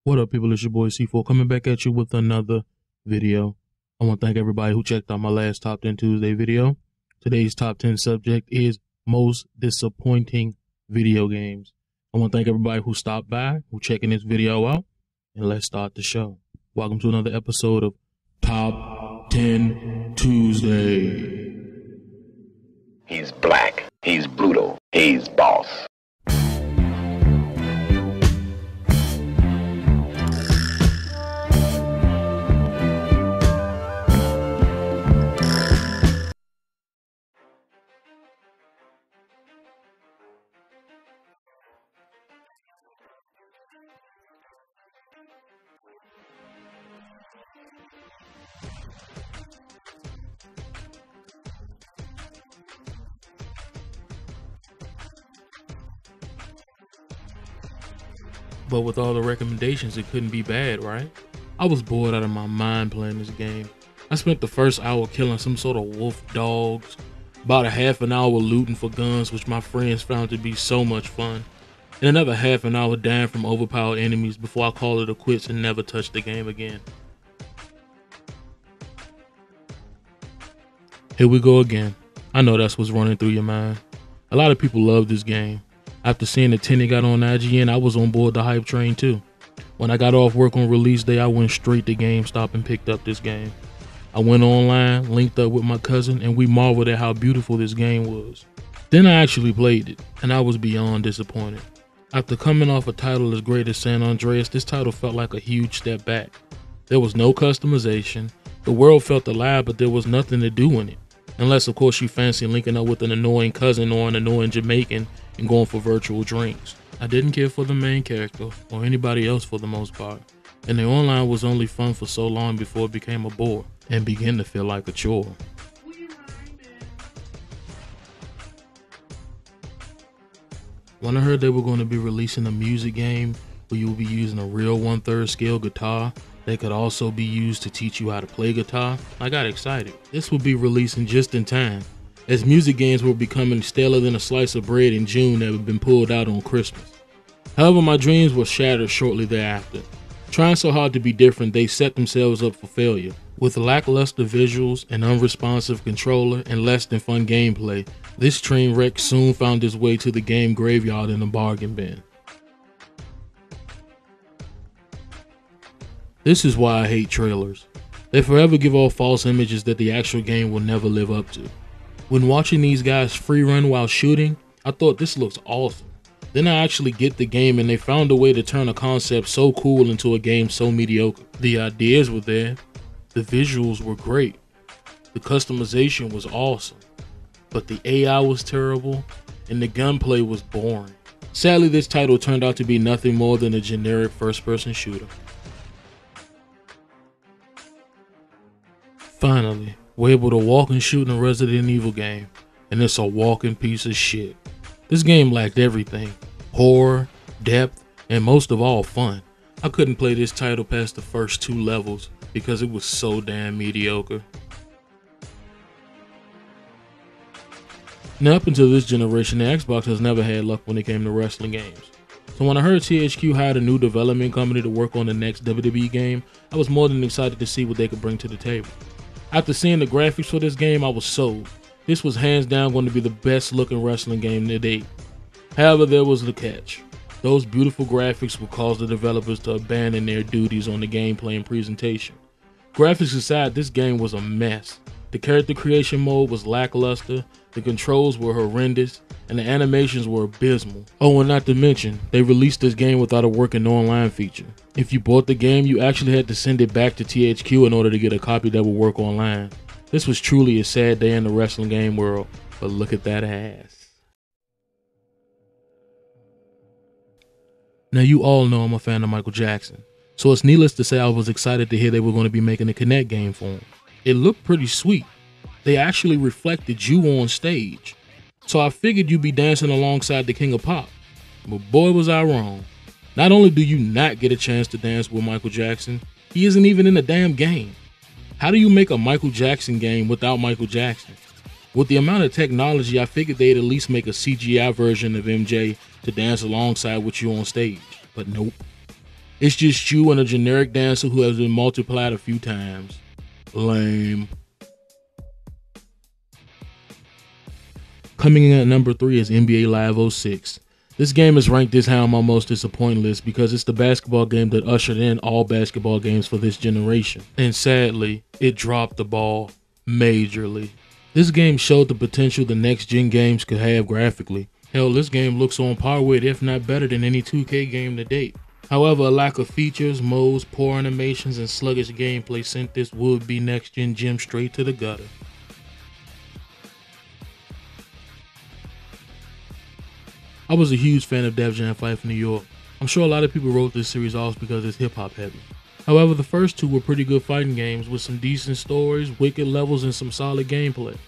What up, people? It's your boy C4 coming back at you with another video. I want to thank everybody who checked out my last Top 10 Tuesday video. Today's Top 10 subject is most disappointing video games. I want to thank everybody who stopped by, who checking this video out, and let's start the show. Welcome to another episode of Top 10 Tuesday. He's black, he's brutal, he's boss. But with all the recommendations, it couldn't be bad, right? I was bored out of my mind playing this game. I spent the first hour killing some sort of wolf dogs, about a half an hour looting for guns, which my friends found to be so much fun, and another half an hour dying from overpowered enemies before I called it a quits and never touched the game again. Here we go again. I know that's what's running through your mind. A lot of people love this game. After seeing the 10 it got on IGN, I was on board the hype train too. When I got off work on release day, I went straight to GameStop and picked up this game. I went online, linked up with my cousin, and we marveled at how beautiful this game was. Then I actually played it, and I was beyond disappointed. After coming off a title as great as San Andreas, this title felt like a huge step back. There was no customization, the world felt alive, but there was nothing to do in it. Unless of course you fancy linking up with an annoying cousin or an annoying Jamaican and going for virtual drinks. I didn't care for the main character or anybody else for the most part, and the online was only fun for so long before it became a bore and began to feel like a chore. When I heard they were going to be releasing a music game where you will be using a real 1/3 scale guitar that could also be used to teach you how to play guitar, I got excited. This would be releasing just in time, as music games were becoming staler than a slice of bread in June that had been pulled out on Christmas. However, my dreams were shattered shortly thereafter. Trying so hard to be different, they set themselves up for failure. With lackluster visuals, an unresponsive controller, and less than fun gameplay, this train wreck soon found its way to the game graveyard in a bargain bin. This is why I hate trailers. They forever give off false images that the actual game will never live up to. When watching these guys free run while shooting, I thought this looks awesome. Then I actually get the game and they found a way to turn a concept so cool into a game so mediocre. The ideas were there, the visuals were great, the customization was awesome, but the AI was terrible and the gunplay was boring. Sadly, this title turned out to be nothing more than a generic first-person shooter. Finally, we're able to walk and shoot in a Resident Evil game, and it's a walking piece of shit. This game lacked everything: horror, depth, and most of all, fun. I couldn't play this title past the first 2 levels because it was so damn mediocre. Now, up until this generation, the Xbox has never had luck when it came to wrestling games. So when I heard THQ hired a new development company to work on the next WWE game, I was more than excited to see what they could bring to the table. After seeing the graphics for this game, I was sold. This was hands down going to be the best looking wrestling game to date. However, there was the catch. Those beautiful graphics would cause the developers to abandon their duties on the gameplay and presentation. Graphics aside, this game was a mess. The character creation mode was lackluster, the controls were horrendous, and the animations were abysmal. Oh, and not to mention, they released this game without a working online feature. If you bought the game, you actually had to send it back to THQ in order to get a copy that would work online. This was truly a sad day in the wrestling game world, but look at that ass. Now, you all know I'm a fan of Michael Jackson, so it's needless to say I was excited to hear they were going to be making a Kinect game for him. It looked pretty sweet. They actually reflected you on stage, so I figured you'd be dancing alongside the King of Pop, but boy was I wrong. Not only do you not get a chance to dance with Michael Jackson, he isn't even in the damn game. How do you make a Michael Jackson game without Michael Jackson? With the amount of technology, I figured they'd at least make a CGI version of MJ to dance alongside with you on stage, but nope. It's just you and a generic dancer who has been multiplied a few times. Lame. Coming in at number 3 is NBA Live 06. This game is ranked this high on my most disappointing list because it's the basketball game that ushered in all basketball games for this generation. And sadly, it dropped the ball majorly. This game showed the potential the next gen games could have graphically. Hell, this game looks on par with, if not better than any 2K game to date. However, a lack of features, modes, poor animations, and sluggish gameplay sent this would-be next-gen gem straight to the gutter. I was a huge fan of Def Jam Fight for New York. I'm sure a lot of people wrote this series off because it's hip-hop heavy. However, the first two were pretty good fighting games with some decent stories, wicked levels, and some solid gameplay.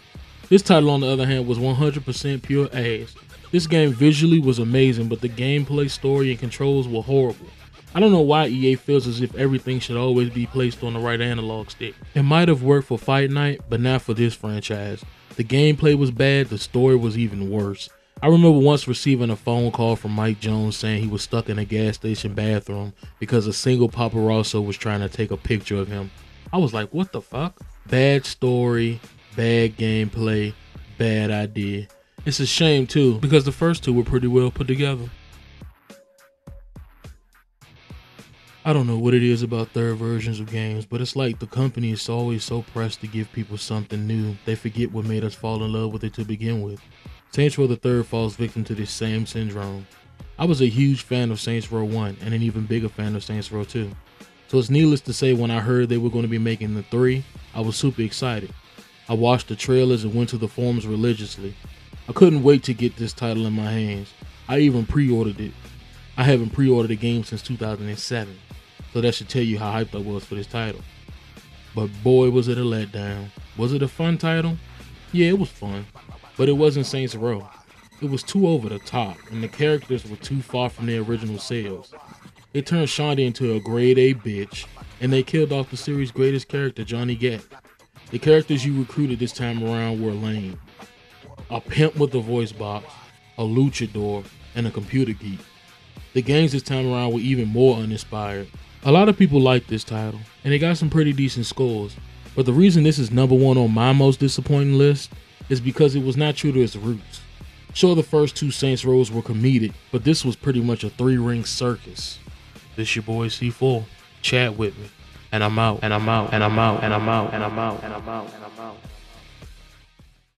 This title, on the other hand, was 100% pure ass. This game visually was amazing, but the gameplay, story, and controls were horrible. I don't know why EA feels as if everything should always be placed on the right analog stick. It might have worked for Fight Night, but not for this franchise. The gameplay was bad, the story was even worse. I remember once receiving a phone call from Mike Jones saying he was stuck in a gas station bathroom because a single paparazzo was trying to take a picture of him. I was like, what the fuck? Bad story, bad gameplay, bad idea. It's a shame too, because the first two were pretty well put together. I don't know what it is about third versions of games, but it's like the company is always so pressed to give people something new, they forget what made us fall in love with it to begin with. Saints Row the Third falls victim to this same syndrome. I was a huge fan of Saints Row 1 and an even bigger fan of Saints Row 2. So it's needless to say, when I heard they were going to be making the 3, I was super excited. I watched the trailers and went to the forums religiously. I couldn't wait to get this title in my hands. I even pre-ordered it. I haven't pre-ordered a game since 2007, so that should tell you how hyped I was for this title. But boy, was it a letdown. Was it a fun title? Yeah, it was fun, but it wasn't Saints Row. It was too over the top, and the characters were too far from their original selves. They turned Shaundi into a grade A bitch, and they killed off the series' greatest character, Johnny Gat. The characters you recruited this time around were lame. A pimp with a voice box, a luchador, and a computer geek. The games this time around were even more uninspired. A lot of people liked this title, and it got some pretty decent scores, but the reason this is number 1 on my most disappointing list is because it was not true to its roots. Sure, the first 2 Saints Rows were comedic, but this was pretty much a 3-ring circus. This your boy C4. Chat with me. And I'm out, and I'm out, and I'm out, and I'm out, and I'm out, and I'm out, and I'm out.